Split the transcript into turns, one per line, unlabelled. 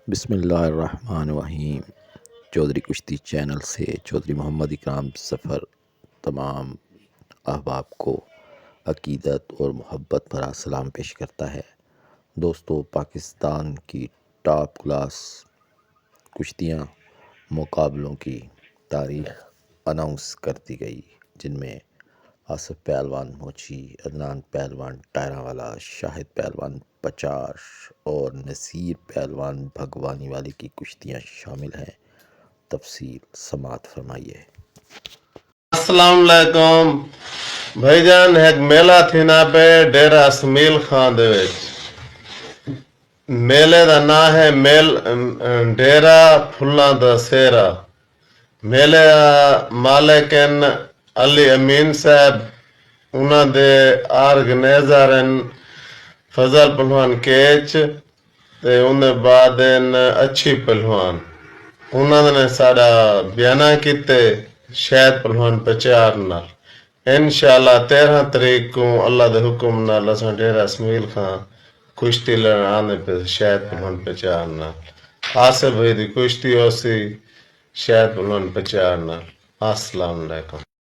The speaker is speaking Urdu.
بسم اللہ الرحمن الرحیم۔ چودھری کشتی چینل سے چودھری محمد اکرام ظفر تمام احباب کو عقیدت اور محبت بھرا سلام پیش کرتا ہے۔ دوستو، پاکستان کی ٹاپ کلاس کشتیاں مقابلوں کی تاریخ اناؤنس کر دی گئی، جن میں آصف پہلوان موچی، عدنان پہلوان ٹائرہ والا، شاہد پہلوان پچاش اور نصیر پہلوان بھگوانی والی کی کشتیاں شامل ہیں۔ تفصیل سماعت فرمائیے۔
السلام علیکم بھائی جان، ایک میلہ تھی نا پہ ڈیرہ اسمیل خان دے وچ۔ میلے دا نا ہے ڈیرہ پھلاں دا سیرا۔ میلے مالک علی امین صاحب، انہاں دے آرگنیزر فضل پہلوان کیچ تے انہاں بعد اچھی پہلوان۔ انہاں نے ساڈا بیانہ کیتے شاید پہلوان پچار نال۔ انشاءاللہ 13 تاریخ کو اللہ دے حکم نال اساں ڈیرہ اسمیل خان کشتی لڑن آنے پہ شاید پہلوان پچار نال۔ آصف بھائی دی کشتی ہو سی شاید پہلوان پچار نال۔ السلام علیکم۔